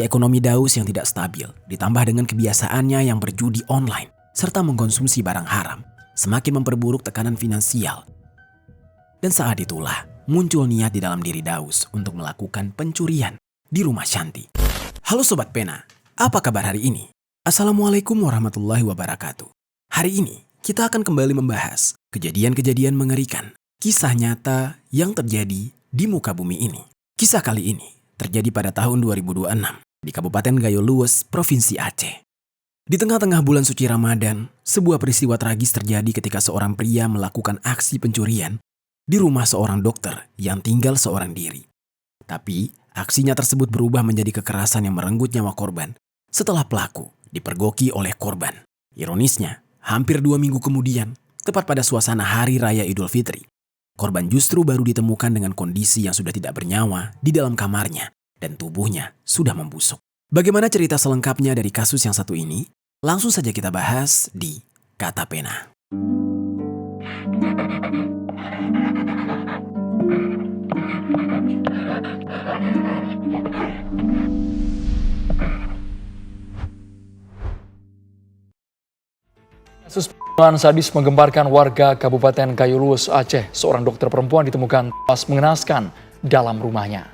Ekonomi Daus yang tidak stabil, ditambah dengan kebiasaannya yang berjudi online, serta mengkonsumsi barang haram, semakin memperburuk tekanan finansial. Dan saat itulah muncul niat di dalam diri Daus untuk melakukan pencurian di rumah Shanti. Halo Sobat Pena, apa kabar hari ini? Assalamualaikum warahmatullahi wabarakatuh. Hari ini kita akan kembali membahas kejadian-kejadian mengerikan, kisah nyata yang terjadi di muka bumi ini. Kisah kali ini terjadi pada tahun 2026 di Kabupaten Gayo Lues, Provinsi Aceh. Di tengah-tengah bulan suci Ramadan, sebuah peristiwa tragis terjadi ketika seorang pria melakukan aksi pencurian di rumah seorang dokter yang tinggal seorang diri. Tapi aksinya tersebut berubah menjadi kekerasan yang merenggut nyawa korban setelah pelaku dipergoki oleh korban. Ironisnya, hampir 2 minggu kemudian, tepat pada suasana Hari Raya Idul Fitri, korban justru baru ditemukan dengan kondisi yang sudah tidak bernyawa di dalam kamarnya dan tubuhnya sudah membusuk. Bagaimana cerita selengkapnya dari kasus yang satu ini? Langsung saja kita bahas di Kata Pena. Kasus pembunuhan sadis menggemparkan warga Kabupaten Gayo Lues, Aceh. Seorang dokter perempuan ditemukan tewas mengenaskan dalam rumahnya.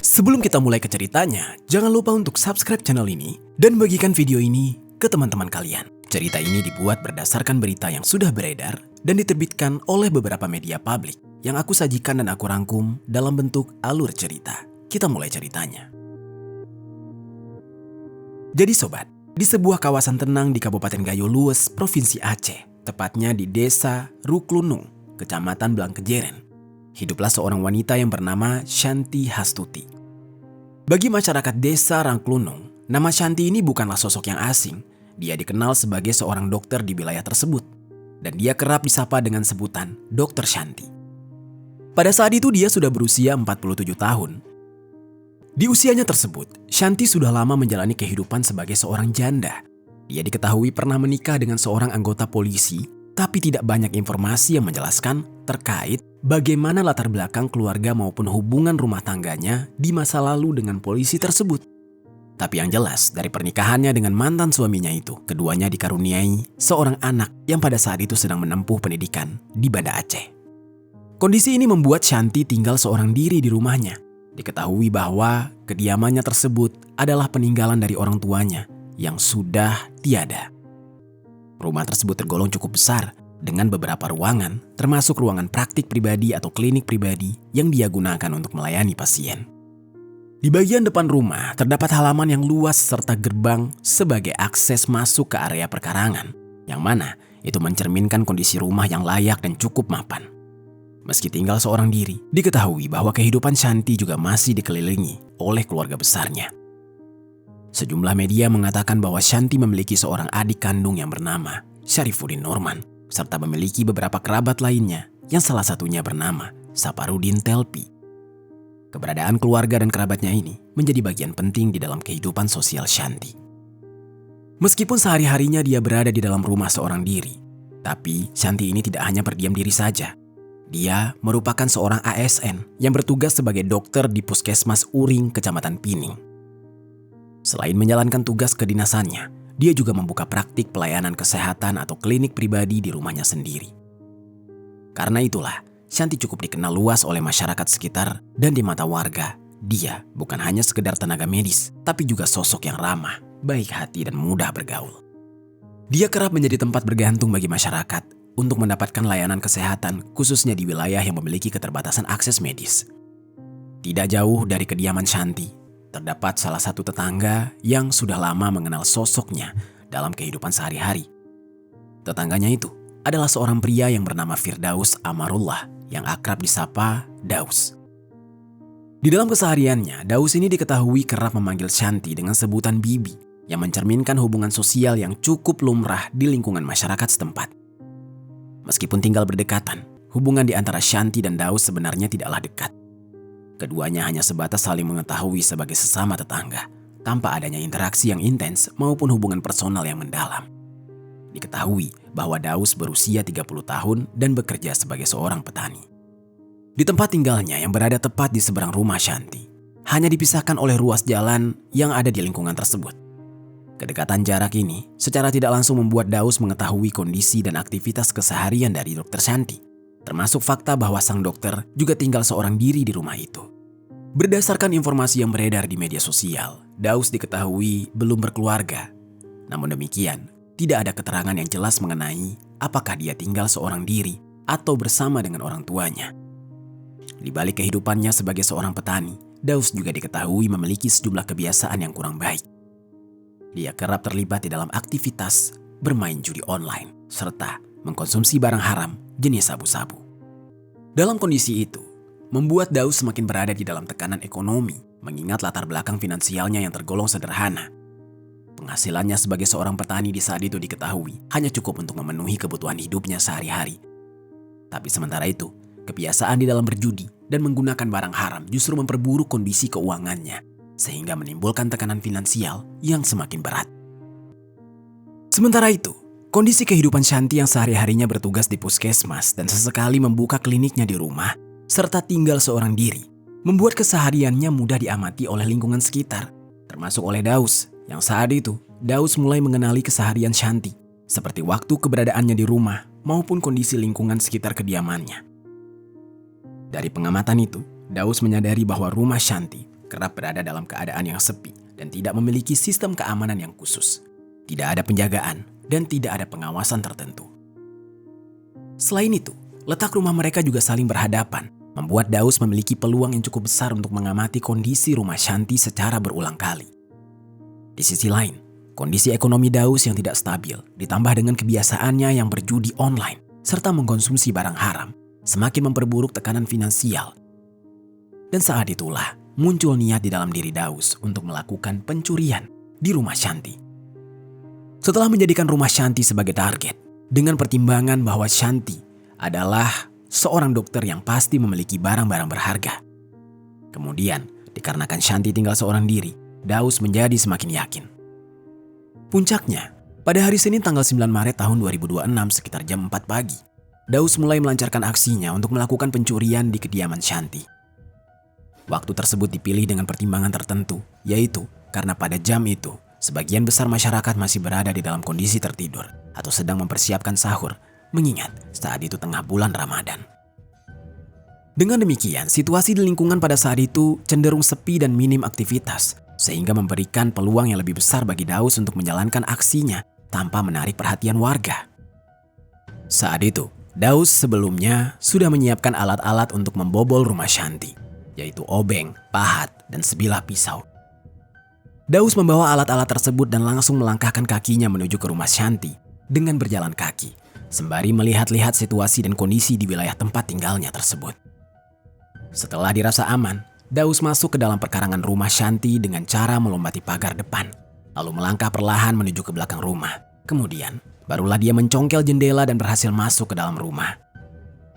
Sebelum kita mulai ke ceritanya, jangan lupa untuk subscribe channel ini dan bagikan video ini ke teman-teman kalian. Cerita ini dibuat berdasarkan berita yang sudah beredar dan diterbitkan oleh beberapa media publik yang aku sajikan dan aku rangkum dalam bentuk alur cerita. Kita mulai ceritanya. Jadi sobat, di sebuah kawasan tenang di Kabupaten Gayo Lues, Provinsi Aceh, tepatnya di Desa Ruklunung, Kecamatan Blangkejeren, hiduplah seorang wanita yang bernama Shanti Hastuti. Bagi masyarakat Desa Rangklunung, nama Shanti ini bukanlah sosok yang asing. Dia dikenal sebagai seorang dokter di wilayah tersebut, dan dia kerap disapa dengan sebutan Dokter Shanti. Pada saat itu dia sudah berusia 47 tahun. Di usianya tersebut, Shanti sudah lama menjalani kehidupan sebagai seorang janda. Dia diketahui pernah menikah dengan seorang anggota polisi, tapi tidak banyak informasi yang menjelaskan terkait bagaimana latar belakang keluarga maupun hubungan rumah tangganya di masa lalu dengan polisi tersebut. Tapi yang jelas, dari pernikahannya dengan mantan suaminya itu, keduanya dikaruniai seorang anak yang pada saat itu sedang menempuh pendidikan di Banda Aceh. Kondisi ini membuat Shanti tinggal seorang diri di rumahnya. Diketahui bahwa kediamannya tersebut adalah peninggalan dari orang tuanya yang sudah tiada. Rumah tersebut tergolong cukup besar dengan beberapa ruangan, termasuk ruangan praktik pribadi atau klinik pribadi yang dia gunakan untuk melayani pasien. Di bagian depan rumah terdapat halaman yang luas serta gerbang sebagai akses masuk ke area perkarangan, yang mana itu mencerminkan kondisi rumah yang layak dan cukup mapan. Meski tinggal seorang diri, diketahui bahwa kehidupan Shanti juga masih dikelilingi oleh keluarga besarnya. Sejumlah media mengatakan bahwa Shanti memiliki seorang adik kandung yang bernama Syarifuddin Norman, serta memiliki beberapa kerabat lainnya yang salah satunya bernama Saparudin Telpi. Keberadaan keluarga dan kerabatnya ini menjadi bagian penting di dalam kehidupan sosial Shanti. Meskipun sehari-harinya dia berada di dalam rumah seorang diri, tapi Shanti ini tidak hanya berdiam diri saja. Dia merupakan seorang ASN yang bertugas sebagai dokter di Puskesmas Uring, Kecamatan Pining. Selain menjalankan tugas kedinasannya, dia juga membuka praktik pelayanan kesehatan atau klinik pribadi di rumahnya sendiri. Karena itulah, Shanti cukup dikenal luas oleh masyarakat sekitar dan di mata warga. Dia bukan hanya sekedar tenaga medis, tapi juga sosok yang ramah, baik hati dan mudah bergaul. Dia kerap menjadi tempat bergantung bagi masyarakat untuk mendapatkan layanan kesehatan, khususnya di wilayah yang memiliki keterbatasan akses medis. Tidak jauh dari kediaman Shanti, terdapat salah satu tetangga yang sudah lama mengenal sosoknya dalam kehidupan sehari-hari. Tetangganya itu adalah seorang pria yang bernama Firdaus Amarullah yang akrab disapa Daus. Di dalam kesehariannya, Daus ini diketahui kerap memanggil Shanti dengan sebutan Bibi yang mencerminkan hubungan sosial yang cukup lumrah di lingkungan masyarakat setempat. Meskipun tinggal berdekatan, hubungan di antara Shanti dan Daus sebenarnya tidaklah dekat. Keduanya hanya sebatas saling mengetahui sebagai sesama tetangga, tanpa adanya interaksi yang intens maupun hubungan personal yang mendalam. Diketahui bahwa Daus berusia 30 tahun dan bekerja sebagai seorang petani. Di tempat tinggalnya yang berada tepat di seberang rumah Shanti, hanya dipisahkan oleh ruas jalan yang ada di lingkungan tersebut. Kedekatan jarak ini secara tidak langsung membuat Daus mengetahui kondisi dan aktivitas keseharian dari Dr. Shanti, termasuk fakta bahwa sang dokter juga tinggal seorang diri di rumah itu. Berdasarkan informasi yang beredar di media sosial, Daus diketahui belum berkeluarga. Namun demikian, tidak ada keterangan yang jelas mengenai apakah dia tinggal seorang diri atau bersama dengan orang tuanya. Di balik kehidupannya sebagai seorang petani, Daus juga diketahui memiliki sejumlah kebiasaan yang kurang baik. Dia kerap terlibat di dalam aktivitas bermain judi online, serta mengkonsumsi barang haram jenis sabu-sabu. Dalam kondisi itu, membuat Daus semakin berada di dalam tekanan ekonomi, mengingat latar belakang finansialnya yang tergolong sederhana. Penghasilannya sebagai seorang petani di saat itu diketahui hanya cukup untuk memenuhi kebutuhan hidupnya sehari-hari. Tapi sementara itu, kebiasaan di dalam berjudi dan menggunakan barang haram justru memperburuk kondisi keuangannya, sehingga menimbulkan tekanan finansial yang semakin berat. Sementara itu, kondisi kehidupan Shanti yang sehari-harinya bertugas di puskesmas dan sesekali membuka kliniknya di rumah, serta tinggal seorang diri, membuat kesehariannya mudah diamati oleh lingkungan sekitar, termasuk oleh Daus, yang saat itu Daus mulai mengenali keseharian Shanti, seperti waktu keberadaannya di rumah maupun kondisi lingkungan sekitar kediamannya. Dari pengamatan itu, Daus menyadari bahwa rumah Shanti kerap berada dalam keadaan yang sepi dan tidak memiliki sistem keamanan yang khusus. Tidak ada penjagaan dan tidak ada pengawasan tertentu. Selain itu, letak rumah mereka juga saling berhadapan, membuat Daus memiliki peluang yang cukup besar untuk mengamati kondisi rumah Shanti secara berulang kali. Di sisi lain, kondisi ekonomi Daus yang tidak stabil ditambah dengan kebiasaannya yang berjudi online serta mengkonsumsi barang haram semakin memperburuk tekanan finansial. Dan saat itulah muncul niat di dalam diri Daus untuk melakukan pencurian di rumah Shanti. Setelah menjadikan rumah Shanti sebagai target, dengan pertimbangan bahwa Shanti adalah seorang dokter yang pasti memiliki barang-barang berharga. Kemudian, dikarenakan Shanti tinggal seorang diri, Daus menjadi semakin yakin. Puncaknya, pada hari Senin tanggal 9 Maret tahun 2026 sekitar jam 4 pagi, Daus mulai melancarkan aksinya untuk melakukan pencurian di kediaman Shanti. Waktu tersebut dipilih dengan pertimbangan tertentu, yaitu karena pada jam itu, sebagian besar masyarakat masih berada di dalam kondisi tertidur atau sedang mempersiapkan sahur, mengingat saat itu tengah bulan Ramadan. Dengan demikian, situasi di lingkungan pada saat itu cenderung sepi dan minim aktivitas, sehingga memberikan peluang yang lebih besar bagi Daus untuk menjalankan aksinya tanpa menarik perhatian warga. Saat itu, Daus sebelumnya sudah menyiapkan alat-alat untuk membobol rumah Shanti, yaitu obeng, pahat, dan sebilah pisau. Daus membawa alat-alat tersebut dan langsung melangkahkan kakinya menuju ke rumah Shanti dengan berjalan kaki, sembari melihat-lihat situasi dan kondisi di wilayah tempat tinggalnya tersebut. Setelah dirasa aman, Daus masuk ke dalam perkarangan rumah Shanti dengan cara melompati pagar depan, lalu melangkah perlahan menuju ke belakang rumah. Kemudian, barulah dia mencongkel jendela dan berhasil masuk ke dalam rumah.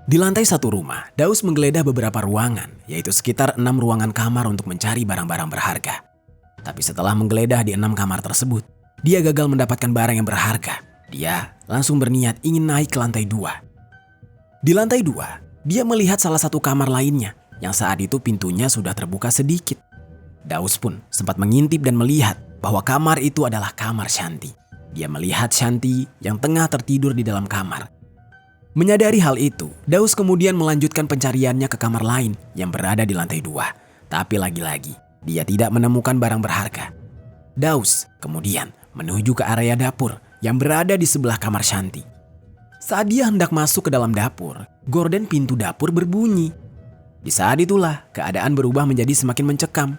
Di lantai satu rumah, Daus menggeledah beberapa ruangan, yaitu sekitar 6 ruangan kamar untuk mencari barang-barang berharga. Tapi setelah menggeledah di 6 kamar tersebut, dia gagal mendapatkan barang yang berharga. Dia langsung berniat ingin naik ke lantai 2. Di lantai 2, dia melihat salah satu kamar lainnya, yang saat itu pintunya sudah terbuka sedikit. Daus pun sempat mengintip dan melihat bahwa kamar itu adalah kamar Shanti. Dia melihat Shanti yang tengah tertidur di dalam kamar. Menyadari hal itu, Daus kemudian melanjutkan pencariannya ke kamar lain yang berada di lantai 2. Tapi lagi-lagi, dia tidak menemukan barang berharga. Daus kemudian menuju ke area dapur yang berada di sebelah kamar Shanti. Saat dia hendak masuk ke dalam dapur, gorden pintu dapur berbunyi. Di saat itulah keadaan berubah menjadi semakin mencekam.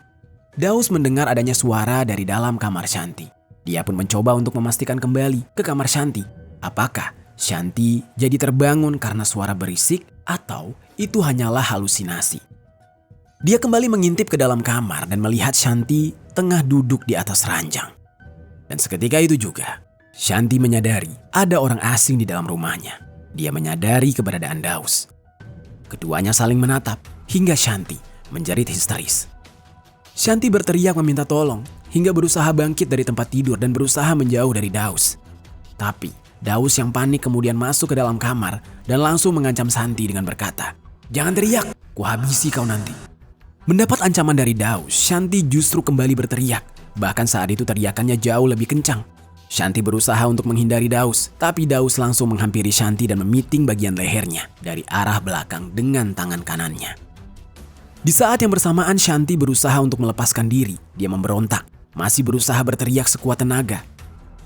Daus mendengar adanya suara dari dalam kamar Shanti. Dia pun mencoba untuk memastikan kembali ke kamar Shanti. Apakah Shanti jadi terbangun karena suara berisik atau itu hanyalah halusinasi? Dia kembali mengintip ke dalam kamar dan melihat Shanti tengah duduk di atas ranjang. Dan seketika itu juga, Shanti menyadari ada orang asing di dalam rumahnya. Dia menyadari keberadaan Daus. Keduanya saling menatap hingga Shanti menjerit histeris. Shanti berteriak meminta tolong hingga berusaha bangkit dari tempat tidur dan berusaha menjauh dari Daus. Tapi Daus yang panik kemudian masuk ke dalam kamar dan langsung mengancam Shanti dengan berkata, "Jangan teriak, kuhabisi kau nanti." Mendapat ancaman dari Daus, Shanti justru kembali berteriak. Bahkan saat itu teriakannya jauh lebih kencang. Shanti berusaha untuk menghindari Daus, tapi Daus langsung menghampiri Shanti dan memiting bagian lehernya dari arah belakang dengan tangan kanannya. Di saat yang bersamaan Shanti berusaha untuk melepaskan diri. Dia memberontak, masih berusaha berteriak sekuat tenaga.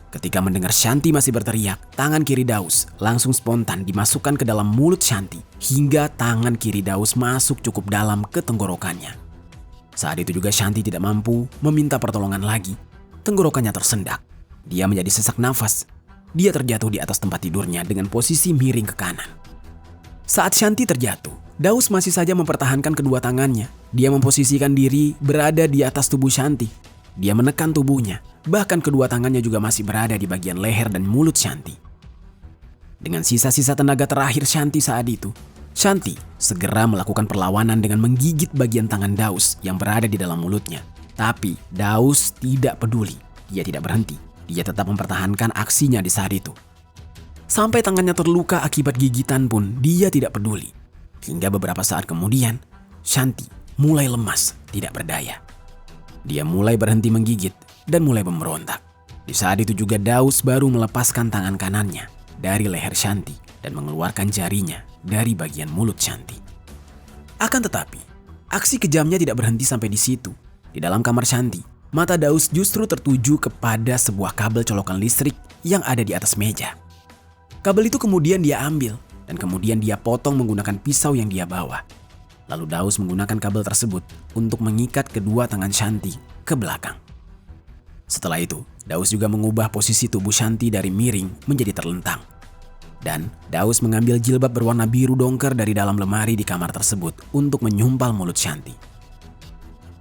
Ketika mendengar Shanti masih berteriak, tangan kiri Daus langsung spontan dimasukkan ke dalam mulut Shanti hingga tangan kiri Daus masuk cukup dalam ke tenggorokannya. Saat itu juga Shanti tidak mampu meminta pertolongan lagi. Tenggorokannya tersendak. Dia menjadi sesak nafas. Dia terjatuh di atas tempat tidurnya dengan posisi miring ke kanan. Saat Shanti terjatuh, Daus masih saja mempertahankan kedua tangannya. Dia memposisikan diri berada di atas tubuh Shanti. Dia menekan tubuhnya, bahkan kedua tangannya juga masih berada di bagian leher dan mulut Shanti. Dengan sisa-sisa tenaga terakhir Shanti saat itu, Shanti segera melakukan perlawanan dengan menggigit bagian tangan Daus yang berada di dalam mulutnya. Tapi Daus tidak peduli, dia tidak berhenti. Dia tetap mempertahankan aksinya di saat itu. Sampai tangannya terluka akibat gigitan pun dia tidak peduli. Hingga beberapa saat kemudian, Shanti mulai lemas, tidak berdaya. Dia mulai berhenti menggigit dan mulai memberontak. Di saat itu juga Daus baru melepaskan tangan kanannya dari leher Shanti dan mengeluarkan jarinya dari bagian mulut Shanti. Akan tetapi, aksi kejamnya tidak berhenti sampai di situ. Di dalam kamar Shanti, mata Daus justru tertuju kepada sebuah kabel colokan listrik yang ada di atas meja. Kabel itu kemudian dia ambil dan kemudian dia potong menggunakan pisau yang dia bawa. Lalu Daus menggunakan kabel tersebut untuk mengikat kedua tangan Shanti ke belakang. Setelah itu, Daus juga mengubah posisi tubuh Shanti dari miring menjadi terlentang. Dan Daus mengambil jilbab berwarna biru dongker dari dalam lemari di kamar tersebut untuk menyumpal mulut Shanti.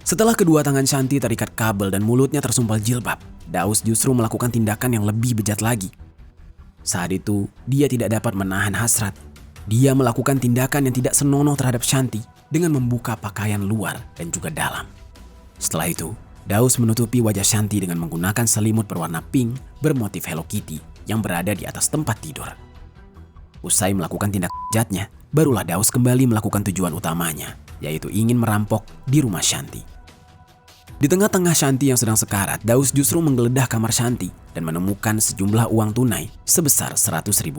Setelah kedua tangan Shanti terikat kabel dan mulutnya tersumpal jilbab, Daus justru melakukan tindakan yang lebih bejat lagi. Saat itu, dia tidak dapat menahan hasrat. Dia melakukan tindakan yang tidak senonoh terhadap Shanti dengan membuka pakaian luar dan juga dalam. Setelah itu, Daus menutupi wajah Shanti dengan menggunakan selimut berwarna pink bermotif Hello Kitty yang berada di atas tempat tidur. Usai melakukan tindak bejatnya, barulah Daus kembali melakukan tujuan utamanya, yaitu ingin merampok di rumah Shanti. Di tengah-tengah Shanti yang sedang sekarat, Daus justru menggeledah kamar Shanti dan menemukan sejumlah uang tunai sebesar Rp100.000.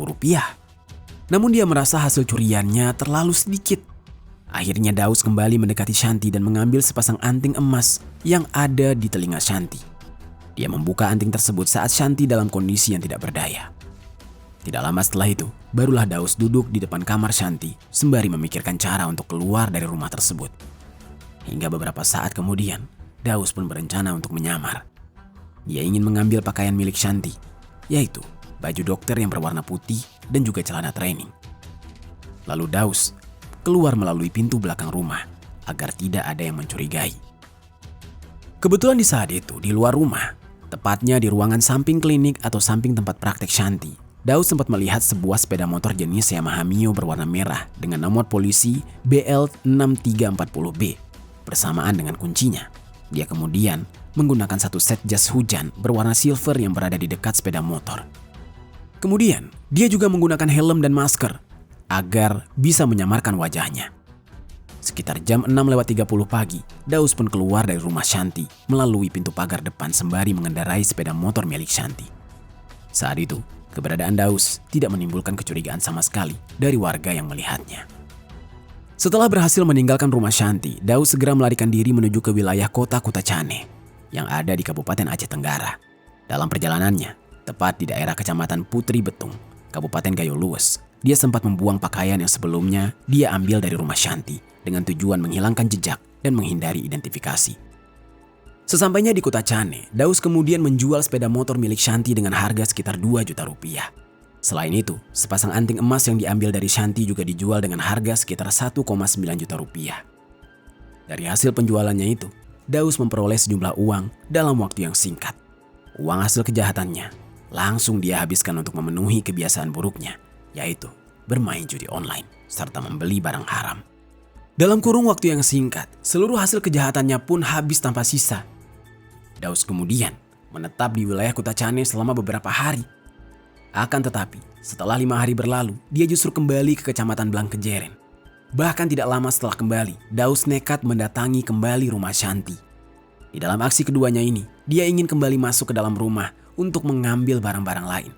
Namun dia merasa hasil curiannya terlalu sedikit. Akhirnya Daus kembali mendekati Shanti dan mengambil sepasang anting emas yang ada di telinga Shanti. Dia membuka anting tersebut saat Shanti dalam kondisi yang tidak berdaya. Tidak lama setelah itu, barulah Daus duduk di depan kamar Shanti sembari memikirkan cara untuk keluar dari rumah tersebut. Hingga beberapa saat kemudian, Daus pun berencana untuk menyamar. Dia ingin mengambil pakaian milik Shanti, yaitu baju dokter yang berwarna putih dan juga celana training. Lalu Daus keluar melalui pintu belakang rumah agar tidak ada yang mencurigai. Kebetulan di saat itu di luar rumah, tepatnya di ruangan samping klinik atau samping tempat praktek Shanti, Daus sempat melihat sebuah sepeda motor jenis Yamaha Mio berwarna merah dengan nomor polisi BL6340B bersamaan dengan kuncinya. Dia kemudian menggunakan satu set jas hujan berwarna silver yang berada di dekat sepeda motor. Kemudian, dia juga menggunakan helm dan masker agar bisa menyamarkan wajahnya. Sekitar jam 6:30 pagi, Daus pun keluar dari rumah Shanti melalui pintu pagar depan sembari mengendarai sepeda motor milik Shanti. Saat itu, keberadaan Daus tidak menimbulkan kecurigaan sama sekali dari warga yang melihatnya. Setelah berhasil meninggalkan rumah Shanti, Daus segera melarikan diri menuju ke wilayah kota Kutachane yang ada di Kabupaten Aceh Tenggara. Dalam perjalanannya, tepat di daerah Kecamatan Putri Betung, Kabupaten Gayo Lues, dia sempat membuang pakaian yang sebelumnya dia ambil dari rumah Shanti dengan tujuan menghilangkan jejak dan menghindari identifikasi. Sesampainya di Kutachane, Daus kemudian menjual sepeda motor milik Shanti dengan harga sekitar 2 juta rupiah. Selain itu, sepasang anting emas yang diambil dari Shanti juga dijual dengan harga sekitar 1,9 juta rupiah. Dari hasil penjualannya itu, Daus memperoleh sejumlah uang dalam waktu yang singkat. Uang hasil kejahatannya langsung dia habiskan untuk memenuhi kebiasaan buruknya, yaitu bermain judi online serta membeli barang haram. Dalam kurung waktu yang singkat, seluruh hasil kejahatannya pun habis tanpa sisa. Daus kemudian menetap di wilayah Kutachane selama beberapa hari. Akan tetapi, setelah 5 hari berlalu, dia justru kembali ke Kecamatan Blangkejeren. Bahkan tidak lama setelah kembali, Daus nekat mendatangi kembali rumah Shanti. Di dalam aksi keduanya ini, dia ingin kembali masuk ke dalam rumah untuk mengambil barang-barang lain.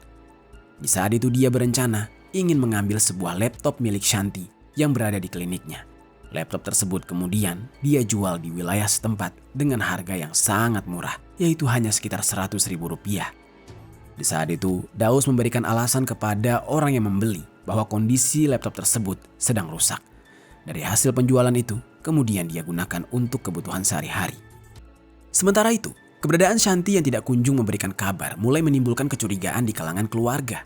Di saat itu dia berencana ingin mengambil sebuah laptop milik Shanti yang berada di kliniknya. Laptop tersebut kemudian dia jual di wilayah setempat dengan harga yang sangat murah, yaitu hanya sekitar Rp100.000. Di saat itu, Daus memberikan alasan kepada orang yang membeli bahwa kondisi laptop tersebut sedang rusak. Dari hasil penjualan itu, kemudian dia gunakan untuk kebutuhan sehari-hari. Sementara itu, keberadaan Shanti yang tidak kunjung memberikan kabar mulai menimbulkan kecurigaan di kalangan keluarga.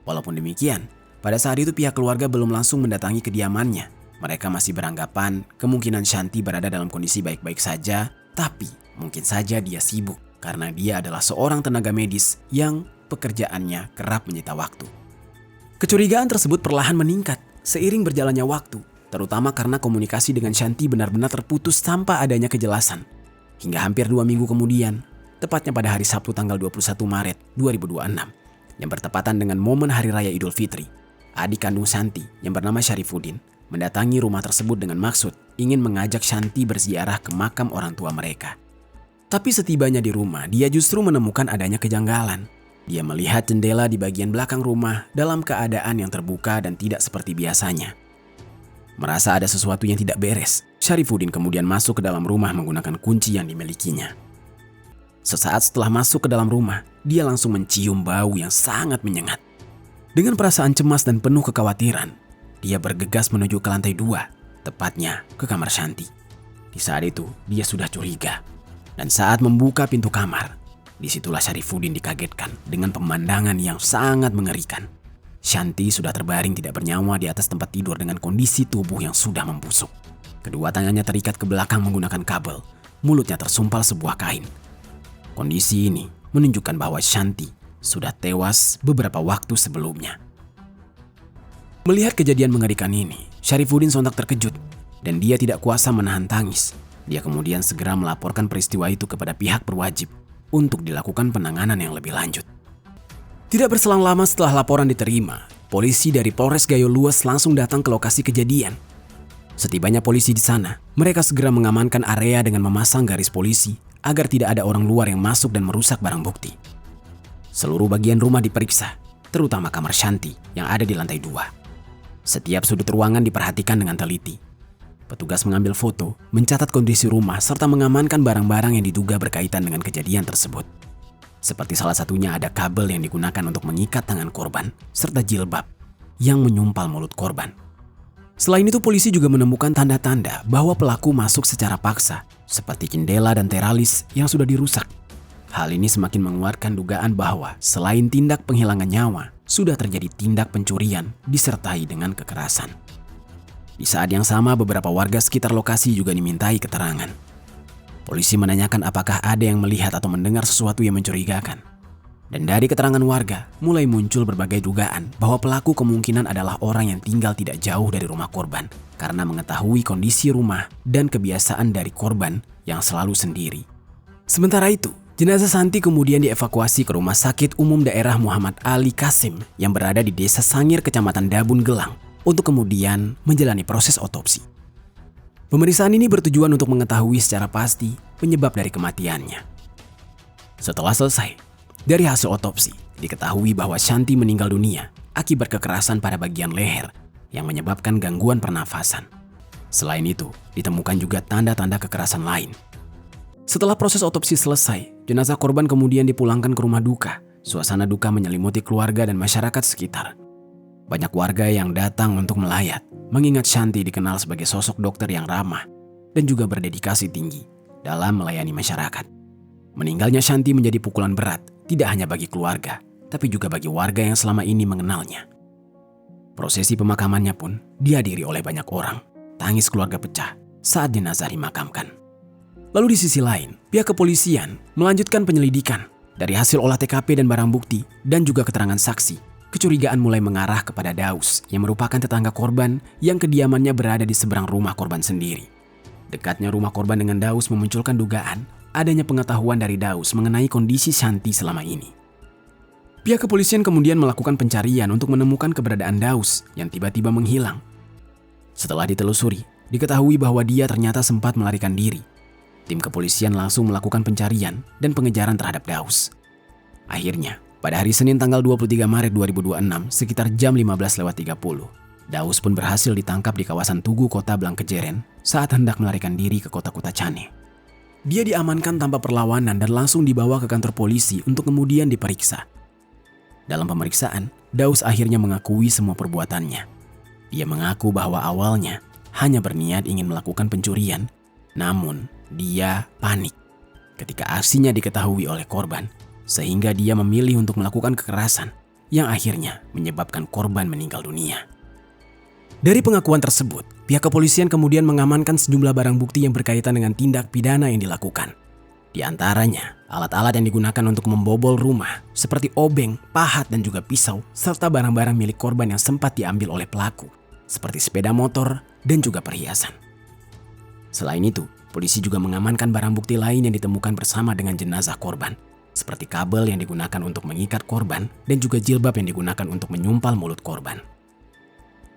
Walaupun demikian, pada saat itu pihak keluarga belum langsung mendatangi kediamannya. Mereka masih beranggapan kemungkinan Shanti berada dalam kondisi baik-baik saja, tapi mungkin saja dia sibuk karena dia adalah seorang tenaga medis yang pekerjaannya kerap menyita waktu. Kecurigaan tersebut perlahan meningkat seiring berjalannya waktu, terutama karena komunikasi dengan Shanti benar-benar terputus tanpa adanya kejelasan. Hingga hampir 2 minggu kemudian, tepatnya pada hari Sabtu tanggal 21 Maret 2026, yang bertepatan dengan momen Hari Raya Idul Fitri, adik kandung Shanti yang bernama Syarifuddin mendatangi rumah tersebut dengan maksud ingin mengajak Shanti berziarah ke makam orang tua mereka. Tapi setibanya di rumah, dia justru menemukan adanya kejanggalan. Dia melihat jendela di bagian belakang rumah dalam keadaan yang terbuka dan tidak seperti biasanya. Merasa ada sesuatu yang tidak beres, Syarifuddin kemudian masuk ke dalam rumah menggunakan kunci yang dimilikinya. Sesaat setelah masuk ke dalam rumah, dia langsung mencium bau yang sangat menyengat. Dengan perasaan cemas dan penuh kekhawatiran, dia bergegas menuju ke lantai 2, tepatnya ke kamar Shanti. Di saat itu, dia sudah curiga. Dan saat membuka pintu kamar, disitulah Syarifuddin dikagetkan dengan pemandangan yang sangat mengerikan. Shanti sudah terbaring tidak bernyawa di atas tempat tidur dengan kondisi tubuh yang sudah membusuk. Kedua tangannya terikat ke belakang menggunakan kabel, mulutnya tersumpal sebuah kain. Kondisi ini menunjukkan bahwa Shanti sudah tewas beberapa waktu sebelumnya. Melihat kejadian mengerikan ini, Syarifuddin sontak terkejut dan dia tidak kuasa menahan tangis. Dia kemudian segera melaporkan peristiwa itu kepada pihak berwajib untuk dilakukan penanganan yang lebih lanjut. Tidak berselang lama setelah laporan diterima, polisi dari Polres Gayo Luas langsung datang ke lokasi kejadian. Setibanya polisi di sana, mereka segera mengamankan area dengan memasang garis polisi agar tidak ada orang luar yang masuk dan merusak barang bukti. Seluruh bagian rumah diperiksa, terutama kamar Shanti yang ada di lantai 2. Setiap sudut ruangan diperhatikan dengan teliti. Petugas mengambil foto, mencatat kondisi rumah, serta mengamankan barang-barang yang diduga berkaitan dengan kejadian tersebut. Seperti salah satunya ada kabel yang digunakan untuk mengikat tangan korban, serta jilbab yang menyumpal mulut korban. Selain itu, polisi juga menemukan tanda-tanda bahwa pelaku masuk secara paksa, seperti jendela dan teralis yang sudah dirusak. Hal ini semakin menguatkan dugaan bahwa selain tindak penghilangan nyawa, sudah terjadi tindak pencurian disertai dengan kekerasan. Di saat yang sama, beberapa warga sekitar lokasi juga dimintai keterangan. Polisi menanyakan apakah ada yang melihat atau mendengar sesuatu yang mencurigakan. Dan dari keterangan warga, mulai muncul berbagai dugaan bahwa pelaku kemungkinan adalah orang yang tinggal tidak jauh dari rumah korban karena mengetahui kondisi rumah dan kebiasaan dari korban yang selalu sendiri. Sementara itu, jenazah Shanti kemudian dievakuasi ke Rumah Sakit Umum Daerah Muhammad Ali Kasim yang berada di Desa Sangir, Kecamatan Dabun Gelang, untuk kemudian menjalani proses otopsi. Pemeriksaan ini bertujuan untuk mengetahui secara pasti penyebab dari kematiannya. Setelah selesai, dari hasil otopsi diketahui bahwa Shanti meninggal dunia akibat kekerasan pada bagian leher yang menyebabkan gangguan pernafasan. Selain itu, ditemukan juga tanda-tanda kekerasan lain. Setelah proses otopsi selesai, jenazah korban kemudian dipulangkan ke rumah duka. Suasana duka menyelimuti keluarga dan masyarakat sekitar. Banyak warga yang datang untuk melayat, mengingat Shanti dikenal sebagai sosok dokter yang ramah dan juga berdedikasi tinggi dalam melayani masyarakat. Meninggalnya Shanti menjadi pukulan berat, tidak hanya bagi keluarga, tapi juga bagi warga yang selama ini mengenalnya. Prosesi pemakamannya pun dihadiri oleh banyak orang. Tangis keluarga pecah saat jenazah dimakamkan. Lalu di sisi lain, pihak kepolisian melanjutkan penyelidikan. Dari hasil olah TKP dan barang bukti dan juga keterangan saksi, kecurigaan mulai mengarah kepada Daus yang merupakan tetangga korban yang kediamannya berada di seberang rumah korban sendiri. Dekatnya rumah korban dengan Daus memunculkan dugaan adanya pengetahuan dari Daus mengenai kondisi Shanti selama ini. Pihak kepolisian kemudian melakukan pencarian untuk menemukan keberadaan Daus yang tiba-tiba menghilang. Setelah ditelusuri, diketahui bahwa dia ternyata sempat melarikan diri. Tim kepolisian langsung melakukan pencarian dan pengejaran terhadap Daus. Akhirnya, pada hari Senin tanggal 23 Maret 2026 sekitar jam 15.30, Daus pun berhasil ditangkap di kawasan Tugu Kota Blangkejeren saat hendak melarikan diri ke kota Kutacane. Dia diamankan tanpa perlawanan dan langsung dibawa ke kantor polisi untuk kemudian diperiksa. Dalam pemeriksaan, Daus akhirnya mengakui semua perbuatannya. Dia mengaku bahwa awalnya hanya berniat ingin melakukan pencurian, namun dia panik ketika aksinya diketahui oleh korban, sehingga dia memilih untuk melakukan kekerasan yang akhirnya menyebabkan korban meninggal dunia. Dari pengakuan tersebut, pihak kepolisian kemudian mengamankan sejumlah barang bukti yang berkaitan dengan tindak pidana yang dilakukan. Di antaranya, alat-alat yang digunakan untuk membobol rumah seperti obeng, pahat, dan juga pisau, serta barang-barang milik korban yang sempat diambil oleh pelaku, seperti sepeda motor dan juga perhiasan. Selain itu, polisi juga mengamankan barang bukti lain yang ditemukan bersama dengan jenazah korban, seperti kabel yang digunakan untuk mengikat korban dan juga jilbab yang digunakan untuk menyumpal mulut korban.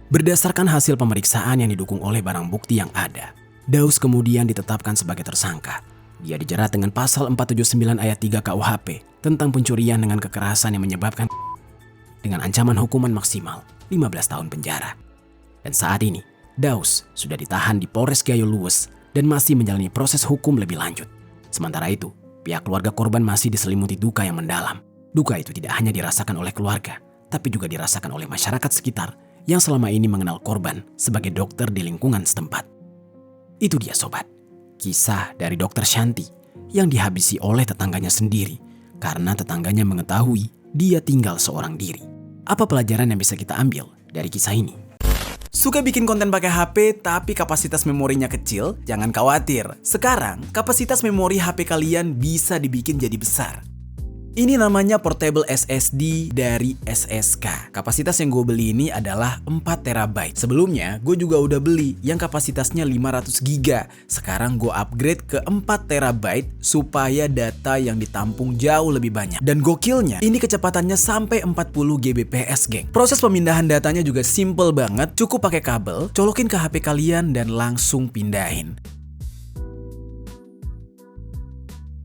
Berdasarkan hasil pemeriksaan yang didukung oleh barang bukti yang ada, Daus kemudian ditetapkan sebagai tersangka. Dia dijerat dengan pasal 479 ayat 3 KUHP tentang pencurian dengan kekerasan yang menyebabkan dengan ancaman hukuman maksimal 15 tahun penjara. Dan saat ini, Daus sudah ditahan di Polres Gayo Luwes dan masih menjalani proses hukum lebih lanjut. Sementara itu, pihak keluarga korban masih diselimuti duka yang mendalam. Duka itu tidak hanya dirasakan oleh keluarga, tapi juga dirasakan oleh masyarakat sekitar yang selama ini mengenal korban sebagai dokter di lingkungan setempat. Itu dia sobat, kisah dari Dokter Shanti yang dihabisi oleh tetangganya sendiri karena tetangganya mengetahui dia tinggal seorang diri. Apa pelajaran yang bisa kita ambil dari kisah ini? Suka bikin konten pakai HP tapi kapasitas memorinya kecil? Jangan khawatir. Sekarang kapasitas memori HP kalian bisa dibikin jadi besar. Ini namanya portable SSD dari SSK. Kapasitas yang gue beli ini adalah 4 TB. Sebelumnya gue juga udah beli yang kapasitasnya 500 GB. Sekarang gue upgrade ke 4 TB supaya data yang ditampung jauh lebih banyak. Dan gokilnya, ini kecepatannya sampai 40 Gbps, geng. Proses pemindahan datanya juga simple banget. Cukup pakai kabel, colokin ke HP kalian dan langsung pindahin.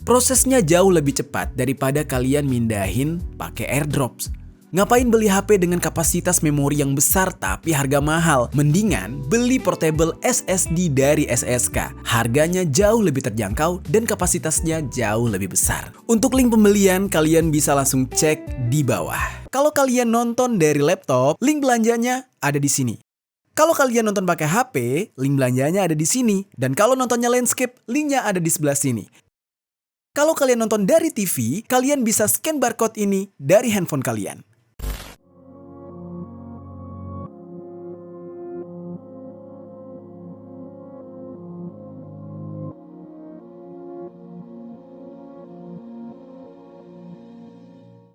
Prosesnya jauh lebih cepat daripada kalian mindahin pakai airdrops. Ngapain beli HP dengan kapasitas memori yang besar tapi harga mahal? Mendingan beli portable SSD dari SSK. Harganya jauh lebih terjangkau dan kapasitasnya jauh lebih besar. Untuk link pembelian kalian bisa langsung cek di bawah. Kalau kalian nonton dari laptop, link belanjanya ada di sini. Kalau kalian nonton pakai HP, link belanjanya ada di sini. Dan kalau nontonnya landscape, linknya ada di sebelah sini. Kalau kalian nonton dari TV, kalian bisa scan barcode ini dari handphone kalian.